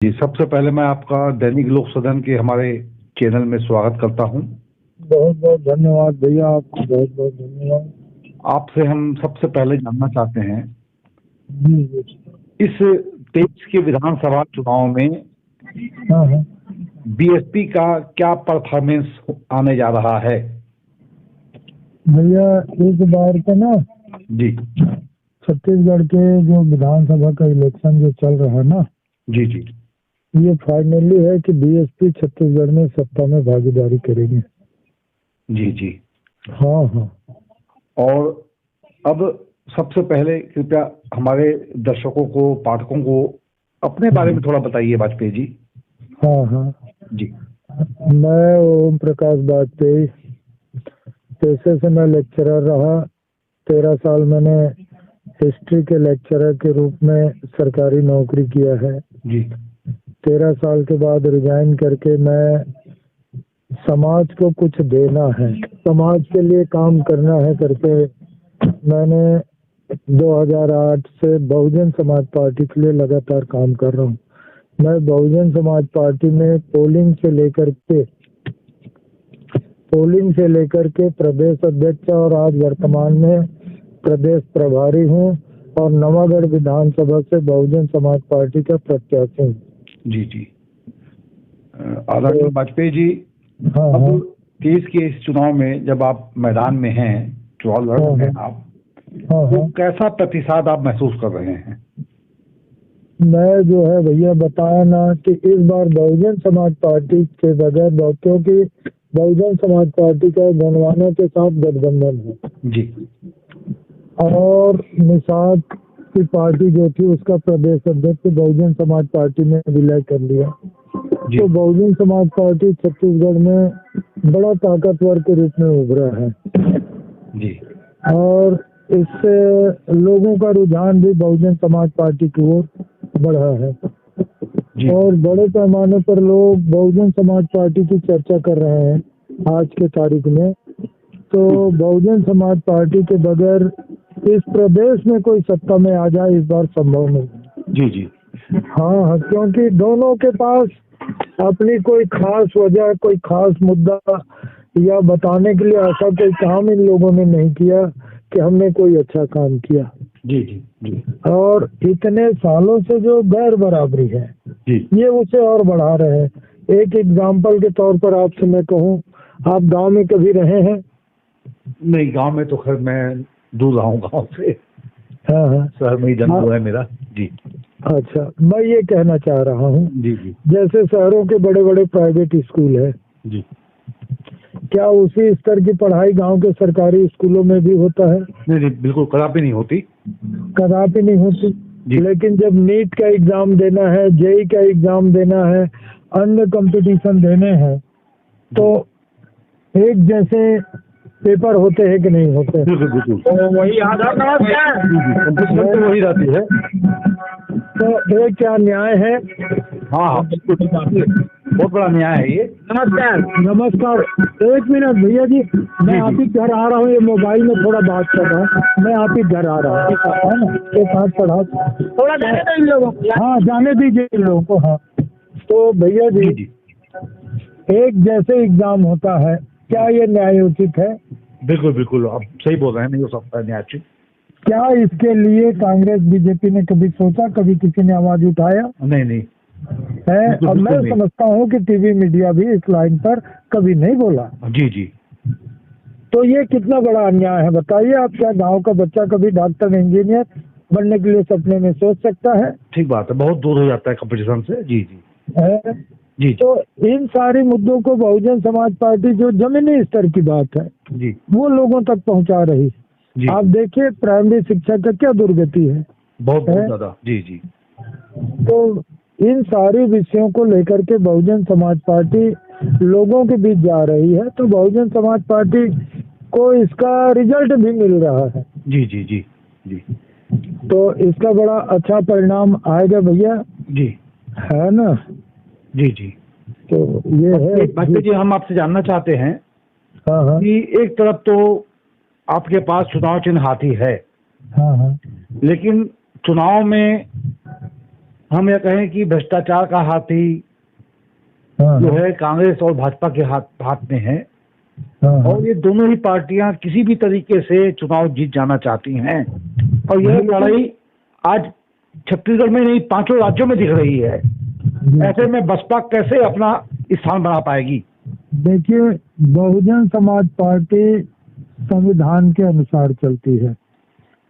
जी, सबसे पहले मैं आपका दैनिक लोक सदन के हमारे चैनल में स्वागत करता हूं। बहुत बहुत धन्यवाद भैया, आपको बहुत बहुत धन्यवाद। आपसे हम सबसे पहले जानना चाहते हैं, जी जी। इस 23 के विधानसभा चुनाव में हाँ हाँ बीएसपी का क्या परफॉर्मेंस आने जा रहा है? भैया, इस बार का ना जी छत्तीसगढ़ के जो विधानसभा का इलेक्शन जो चल रहा है ना, जी जी ये फाइनली है कि बीएसपी छत्तीसगढ़ में सत्ता में भागीदारी करेंगे। जी जी। हाँ हाँ। और अब सबसे पहले कृपया हमारे दर्शकों को, पाठकों को अपने बारे में थोड़ा बताइए वाजपेयी जी। हाँ हाँ। जी मैं ओम प्रकाश वाजपेयी, पेशे से मैं लेक्चरर रहा। 13 साल मैंने हिस्ट्री के लेक्चरर के रूप में सरकारी नौकरी किया है। जी 13 साल के बाद रिजाइन करके मैं समाज को कुछ देना है, समाज के लिए काम करना है करके मैंने 2008 से बहुजन समाज पार्टी के लिए लगातार काम कर रहा हूँ। मैं बहुजन समाज पार्टी में पोलिंग से लेकर के प्रदेश अध्यक्ष और आज वर्तमान में प्रदेश प्रभारी हूँ और नवागढ़ विधानसभा से बहुजन समाज पार्टी का प्रत्याशी हूँ। जी जी। आदरणीय वाजपेयी जी, हाँ अब हाँ 23 के इस चुनाव में जब आप मैदान में हैं, चुनाव लड़ रहे हैं आप, हाँ तो हाँ। कैसा प्रतिसाद आप महसूस कर रहे हैं? मैं जो है भैया बताया ना कि इस बार बहुजन समाज पार्टी के बगैर, क्योंकि बहुजन समाज पार्टी का गणवाना के साथ गठबंधन है जी और निषाद की पार्टी जो थी उसका प्रदेश अध्यक्ष बहुजन समाज पार्टी में विलय कर लिया। जी तो बहुजन समाज पार्टी छत्तीसगढ़ में बड़ा ताकतवर के रूप में उभरा है जी और इससे लोगों का रुझान भी बहुजन समाज पार्टी की ओर बढ़ा है जी और बड़े पैमाने पर लोग बहुजन समाज पार्टी की चर्चा कर रहे हैं आज के तारीख में। तो बहुजन समाज पार्टी के बगैर इस प्रदेश में कोई सत्ता में आ जाए इस बार संभव नहीं। जी जी हाँ हाँ, क्योंकि दोनों के पास अपनी कोई खास वजह, कोई खास मुद्दा या बताने के लिए ऐसा कोई काम इन लोगों ने नहीं किया कि हमने कोई अच्छा काम किया। जी जी जी और इतने सालों से जो गैर बराबरी है जी ये उसे और बढ़ा रहे हैं। एक एग्जाम्पल के तौर पर आपसे मैं कहूँ, आप गांव में कभी रहे हैं? नहीं, गांव में तो खैर मैं दूर रहा हूँ गांव से, हाँ हाँ। शहर में ही जन्म हुआ है मेरा। जी अच्छा, मैं ये कहना चाह रहा हूँ, जी जी जैसे शहरों के बड़े बड़े प्राइवेट स्कूल है, जी। क्या उसी स्तर की पढ़ाई गांव के सरकारी स्कूलों में भी होता है? नहीं नहीं, बिल्कुल कदापि नहीं होती। कदापि नहीं होती। जी लेकिन जब नीट का एग्जाम देना है, जेई का एग्जाम देना है, अन्य कंपटीशन देने हैं, तो एक जैसे पेपर होते हैं कि नहीं होते? बिल्कुल बिल्कुल। तो वही आधार कार्ड जी जी, कंपटीशन तो वही रहती है। तो ये क्या न्याय है? हाँ हाँ बिल्कुल, बहुत बड़ा न्याय है ये। नमस्कार नमस्कार। एक मिनट भैया जी, मैं जी, आप जी। ही घर आ रहा हूँ, ये मोबाइल में थोड़ा बात कर रहा हूँ, मैं आप ही घर आ रहा हूँ, है ना? एक हाथ पढ़ा थोड़ा जाने दो इन लोगों को। हाँ, जाने दीजिए इन लोगों को। हाँ, तो भैया जी जी, जी एक जैसे एग्जाम होता है, क्या ये न्यायोचित है? बिल्कुल बिल्कुल, आप सही बोल रहे हैं, नहीं हो सकता न्यायोचित। क्या इसके लिए कांग्रेस बीजेपी ने कभी सोचा, कभी किसी ने आवाज उठाया नहीं नहीं, है? बिल्कुल और मैं बिल्कुल नहीं। समझता हूँ कि टीवी मीडिया भी इस लाइन पर कभी नहीं बोला। जी जी तो ये कितना बड़ा अन्याय है बताइए आप। क्या गांव का बच्चा कभी डॉक्टर इंजीनियर बनने के लिए सपने में सोच सकता है? ठीक बात है, बहुत दूर हो जाता है कंपटीशन से। जी जी है? जी तो इन सारे मुद्दों को बहुजन समाज पार्टी, जो जमीनी स्तर की बात है, जी वो लोगों तक पहुंचा रही। जी आप देखिए प्राइमरी शिक्षा का क्या दुर्गति है। बहुत बहुत है? ज्यादा। जी जी तो इन सारे विषयों को लेकर के बहुजन समाज पार्टी लोगों के बीच जा रही है, तो बहुजन समाज पार्टी को इसका रिजल्ट भी मिल रहा है। जी जी जी जी तो इसका बड़ा अच्छा परिणाम आएगा भैया, जी है ना? जी जी। तो ये है वाजपेयी जी, हम आपसे जानना चाहते हैं हाँ हाँ कि एक तरफ तो आपके पास चुनाव चिन्ह हाथी है, हाँ हाँ लेकिन चुनाव में हम यह कहें कि भ्रष्टाचार का हाथी हाँ जो है कांग्रेस और भाजपा के हाथ में है, हाँ और ये दोनों ही पार्टियां किसी भी तरीके से चुनाव जीत जाना चाहती हैं, और यह लड़ाई आज छत्तीसगढ़ में नहीं 5 राज्यों में दिख रही है। ऐसे में बसपा कैसे अपना स्थान बना पाएगी? देखिए, बहुजन समाज पार्टी संविधान के अनुसार चलती है।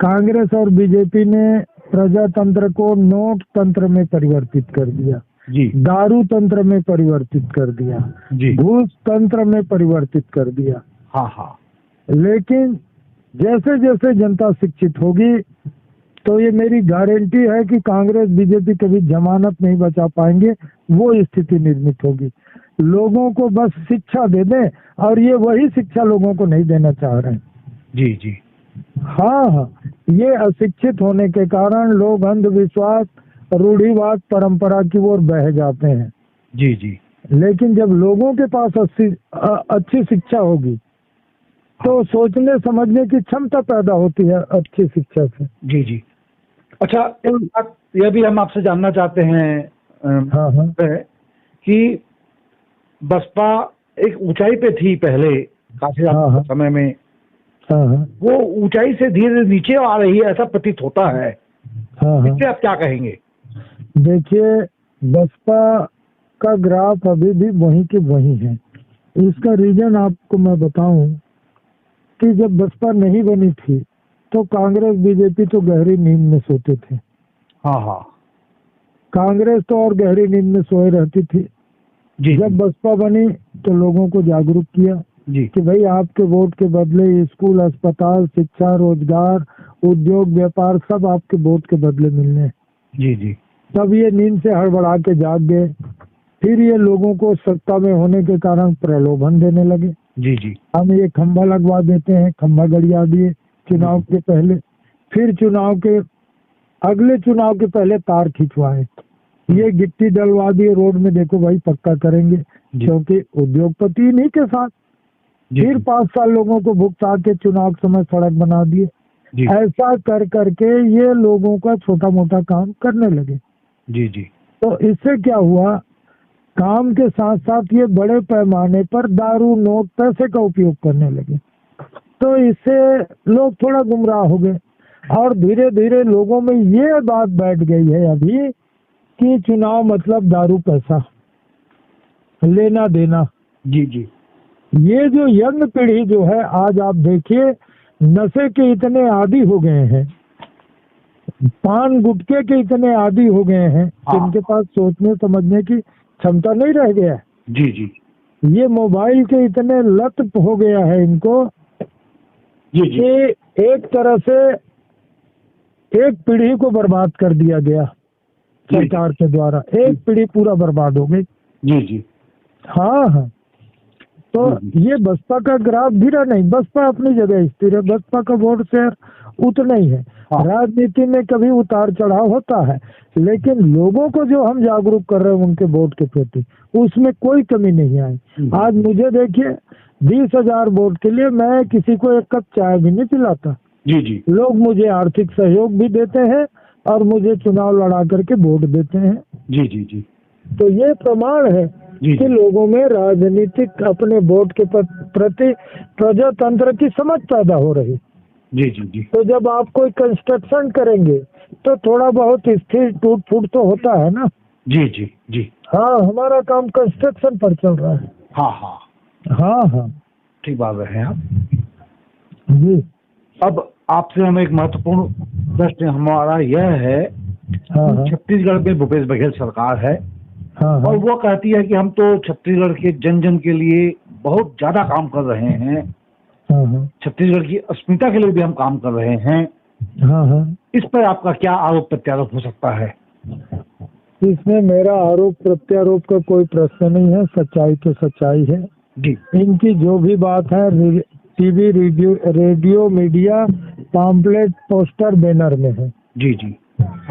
कांग्रेस और बीजेपी ने प्रजातंत्र को नोट तंत्र में परिवर्तित कर दिया जी दारू तंत्र में परिवर्तित कर दिया जी घूस तंत्र में परिवर्तित कर दिया। हाँ हाँ लेकिन जैसे जैसे जनता शिक्षित होगी तो ये मेरी गारंटी है कि कांग्रेस बीजेपी कभी जमानत नहीं बचा पाएंगे। वो स्थिति निर्मित होगी। लोगों को बस शिक्षा दे दें, और ये वही शिक्षा लोगों को नहीं देना चाह रहे हैं। जी जी हाँ, ये अशिक्षित होने के कारण लोग अंधविश्वास, रूढ़िवाद, परंपरा की ओर बह जाते हैं। जी जी लेकिन जब लोगों के पास अच्छी शिक्षा होगी तो सोचने समझने की क्षमता पैदा होती है अच्छी शिक्षा से। जी जी। अच्छा, एक बात यह भी हम आपसे जानना चाहते हैं हाँ हाँ कि बसपा एक ऊंचाई पे थी पहले काफी हाँ समय में, हाँ हाँ वो ऊंचाई से धीरे धीरे नीचे आ रही है, ऐसा प्रतीत होता है। हाँ हाँ। इससे आप क्या कहेंगे? देखिए, बसपा का ग्राफ अभी भी वहीं के वहीं है। इसका रीजन आपको मैं बताऊं कि जब बसपा नहीं बनी थी तो कांग्रेस बीजेपी तो गहरी नींद में सोते थे। हाँ हाँ कांग्रेस तो और गहरी नींद में सोए रहती थी। जी जब बसपा बनी तो लोगों को जागरूक किया जी कि भाई आपके वोट के बदले स्कूल, अस्पताल, शिक्षा, रोजगार, उद्योग, व्यापार सब आपके वोट के बदले मिलने हैं। जी जी तब ये नींद से हड़बड़ा के जाग गए। फिर ये लोगों को सत्ता में होने के कारण प्रलोभन देने लगे। जी जी हम ये खंभा लगवा देते हैं, खंभा गड़िया दिए चुनाव के पहले, फिर अगले चुनाव के पहले तार खिंचवाए, ये गिट्टी डलवा दिए रोड में, देखो भाई पक्का करेंगे, क्योंकि उद्योगपति इन्हीं के साथ। फिर 5 साल लोगों को भुगता के चुनाव समय सड़क बना दिए। ऐसा कर करके ये लोगों का छोटा मोटा काम करने लगे। जी जी। तो इससे क्या हुआ, काम के साथ साथ ये बड़े पैमाने पर दारू, नोट, पैसे का उपयोग करने लगे। तो इससे लोग थोड़ा गुमराह हो गए, और धीरे धीरे लोगों में ये बात बैठ गई है अभी कि चुनाव मतलब दारू, पैसा, लेना देना। जी जी। ये जो यंग पीढ़ी जो है, आज आप देखिए नशे के इतने आदी हो गए हैं, पान गुटखे के इतने आदी हो गए हैं कि इनके पास सोचने समझने की क्षमता नहीं रह गया है। जी जी। ये मोबाइल के इतने लत हो गया है इनको जी जी। कि एक तरह से एक पीढ़ी को बर्बाद कर दिया गया सरकार के द्वारा। एक पीढ़ी पूरा बर्बाद हो गई। जी जी। हाँ हाँ। तो ये बसपा का ग्राफ गिरा नहीं, बसपा अपनी जगह स्थिर है। बसपा का वोट शेयर उतना ही है। राजनीति में कभी उतार चढ़ाव होता है, लेकिन लोगों को जो हम जागरूक कर रहे हैं उनके वोट के प्रति, उसमें कोई कमी नहीं आई। आज मुझे देखिए 20,000 वोट के लिए मैं किसी को एक कप चाय भी नहीं पिलाता। जी जी। लोग मुझे आर्थिक सहयोग भी देते हैं और मुझे चुनाव लड़ा करके वोट देते हैं। जी जी जी। तो ये प्रमाण है कि लोगों में राजनीतिक अपने वोट के प्रति प्रजातंत्र की समझ पैदा हो रही। जी जी जी। तो जब आप कोई कंस्ट्रक्शन करेंगे तो थोड़ा बहुत स्थिर टूट फूट तो होता है ना। जी जी जी। हाँ, हमारा काम कंस्ट्रक्शन पर चल रहा है। हाँ हाँ हाँ हाँ, ठीक बात है आप जी। अब आपसे हम एक महत्वपूर्ण प्रश्न हमारा यह है, हाँ, छत्तीसगढ़ में भूपेश बघेल सरकार है। हाँ, और वो कहती है कि हम तो छत्तीसगढ़ के जन जन के लिए बहुत ज्यादा काम कर रहे हैं, हाँ, छत्तीसगढ़ की अस्मिता के लिए भी हम काम कर रहे हैं। हाँ, हाँ। इस पर आपका क्या आरोप प्रत्यारोप हो सकता है? इसमें मेरा आरोप प्रत्यारोप का कोई प्रश्न नहीं है। सच्चाई तो सच्चाई है जी। इनकी जो भी बात है TV, radio, media, pamphlet, poster, banner में है। जी जी।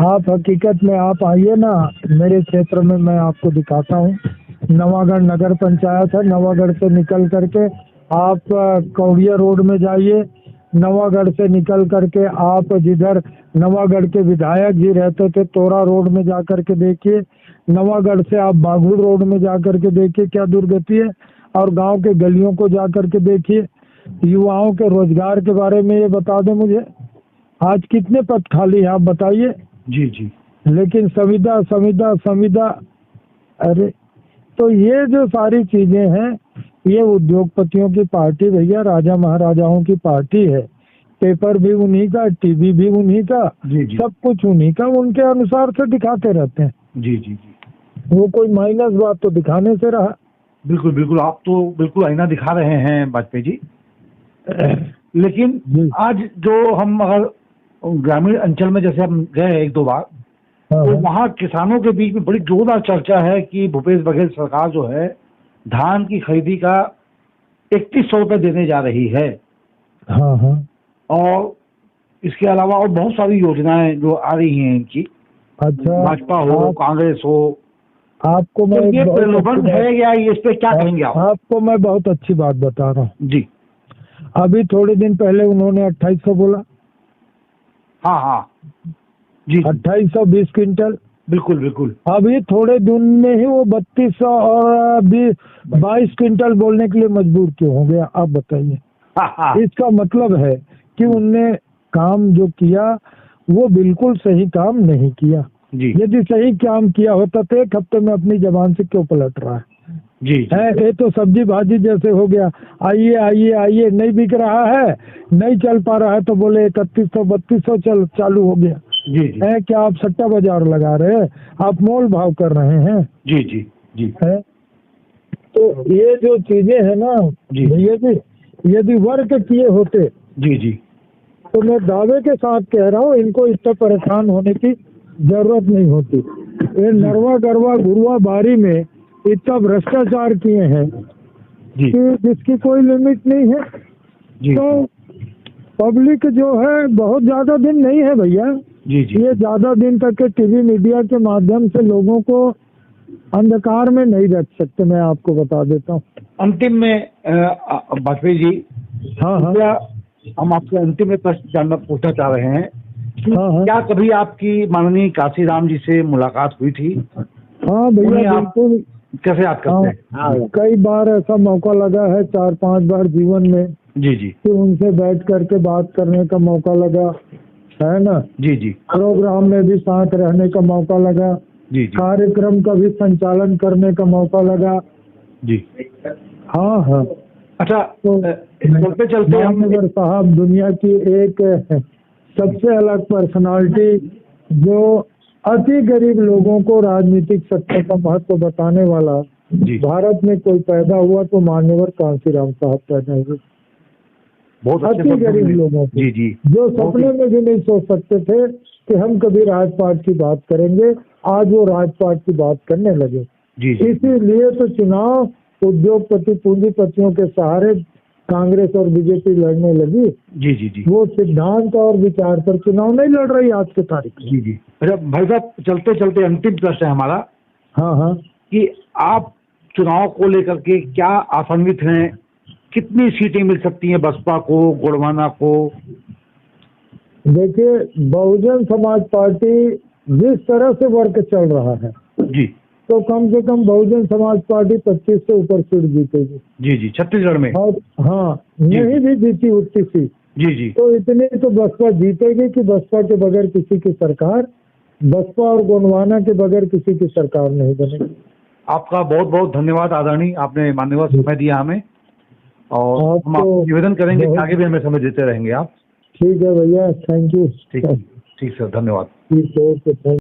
आप हकीकत में आप आइए ना मेरे क्षेत्र में, मैं आपको दिखाता हूँ। नवागढ़ नगर पंचायत है, नवागढ़ से निकल करके आप कौड़िया रोड में जाइए, नवागढ़ से निकल करके आप जिधर नवागढ़ के विधायक जी रहते थे तोरा रोड में जा करके देखिए, नवागढ़ से आप बाघुल रोड में जा करके देखिए क्या दुर्गति है, और गांव के गलियों को जा करके देखिए। युवाओं के रोजगार के बारे में ये बता दें मुझे, आज कितने पद खाली हैं आप बताइए। जी जी। लेकिन संविदा संविदा संविदा, अरे तो ये जो सारी चीजें हैं, ये उद्योगपतियों की पार्टी भैया, राजा महाराजाओं की पार्टी है। पेपर भी उन्हीं का, टीवी भी उन्हीं का, जी जी। सब कुछ उन्हीं का, उनके अनुसार से दिखाते रहते हैं। जी जी जी। वो कोई माइनस बात तो दिखाने से रहा। बिल्कुल बिल्कुल, आप तो बिल्कुल आईना दिखा रहे हैं वाजपेयी जी। लेकिन जी। आज जो हम अगर ग्रामीण अंचल में जैसे हम गए एक दो बार, हाँ तो वहाँ किसानों के बीच में बड़ी जोरदार चर्चा है कि भूपेश बघेल सरकार जो है धान की खरीदी का 3100 रुपये देने जा रही है, हाँ हाँ। और इसके अलावा और बहुत सारी योजनाएं जो आ रही हैं इनकी, अच्छा, भाजपा हो कांग्रेस हो। आपको मैं तो ये बहुत प्रलोभन अच्छी है या इस पे क्या कहेंगे आप? आपको मैं बहुत अच्छी बात बता रहा हूँ। जी। अभी थोड़े दिन पहले उन्होंने 2800 बोला। हाँ हाँ जी। 2820 क्विंटल। बिल्कुल बिल्कुल। अभी थोड़े दिन में ही वो 3200 और 22 क्विंटल बोलने के लिए मजबूर क्यों हो गया आप बताइए। हाँ हाँ। इसका मतलब है कि उनने काम जो किया वो बिल्कुल सही काम नहीं किया। जी यदि सही काम किया होता तो एक हफ्ते में अपनी जबान से क्यों पलट रहा है? जी जी। ये तो सब्जी भाजी जैसे हो गया, आइए आइए आइए, नहीं बिक रहा है, नहीं चल पा रहा है तो बोले 3100 3200 चालू हो गया। जी जी। है क्या आप सट्टा बाजार लगा रहे हैं? आप मोल भाव कर रहे हैं? जी जी जी। है तो ये जो चीजें है ना जी। भैया जी, यदि वर्क किए होते जी जी। तो मैं दावे के साथ कह रहा हूँ इनको इतना परेशान होने की जरूरत नहीं होती। ये नरवा गरवा गुरुआ बारी में इतना भ्रष्टाचार किए हैं जी कि जिसकी कोई लिमिट नहीं है। जी। तो पब्लिक जो है बहुत ज्यादा दिन नहीं है भैया। जी जी। ये ज्यादा दिन तक के टीवी मीडिया के माध्यम से लोगों को अंधकार में नहीं रख सकते, मैं आपको बता देता हूँ। अंतिम में वाजपेयी जी, हाँ हाँ। क्या हम आपसे अंतिम में प्रश्न जानना पूछना चाह रहे हैं कि हाँ हाँ। क्या कभी आपकी माननीय काशीराम जी से मुलाकात हुई थी? हाँ उन्हें भैया आप बिल्कुल। कैसे याद करते हैं? हाँ, कई बार ऐसा मौका लगा है 4-5 बार जीवन में जी जी। कि उनसे बैठ करके बात करने का मौका लगा है ना। जी जी। प्रोग्राम में भी साथ रहने का मौका लगा, जी जी। कार्यक्रम का भी संचालन करने का मौका लगा। जी। हाँ हाँ। अच्छा, तो चलते चलते हम माननीय साहब दुनिया की एक सबसे अलग पर्सनालिटी, जो अति गरीब लोगों को राजनीतिक सत्ता का महत्व बताने वाला जी भारत में कोई पैदा हुआ तो मान्यवर कांशीराम साहब पैदा हुए। बहुत अच्छे अति शब्दों गरीब में। लोगों को, जी जी। जो सपने में भी नहीं सोच सकते थे कि हम कभी राजपाट की बात करेंगे, आज वो राजपाट की बात करने लगे। जी जी। इसीलिए तो चुनाव उद्योगपति पूंजीपतियों के सहारे कांग्रेस और बीजेपी लड़ने लगी। जी जी जी। वो सिद्धांत और विचार पर चुनाव नहीं लड़ रही आज की तारीख में। जी जी। अच्छा भाई साहब, चलते चलते अंतिम प्रश्न है हमारा हाँ हाँ। कि आप चुनाव को लेकर के क्या आशान्वित हैं? कितनी सीटें मिल सकती हैं बसपा को, गोंडवाना को? देखिए, बहुजन समाज पार्टी जिस तरह से वर्क चल रहा है जी तो कम से कम बहुजन समाज पार्टी 25 से ऊपर सीट जीतेगी। जी जी। छत्तीसगढ़ में? और हाँ, नहीं भी जीती उतनी सीट जी जी। तो इतनी तो बसपा जीतेगी कि बसपा के बगैर किसी की सरकार, बसपा और गोंडवाना के बगैर किसी की सरकार नहीं बनेगी। आपका बहुत बहुत धन्यवाद आदरणीय, आपने मान्यवर समय दिया हमें, और हम आपको निवेदन करेंगे कि आगे भी हमें समय देते रहेंगे आप। ठीक है भैया, थैंक यू। ठीक ठीक सर, धन्यवाद। ठीक है, थैंक यू।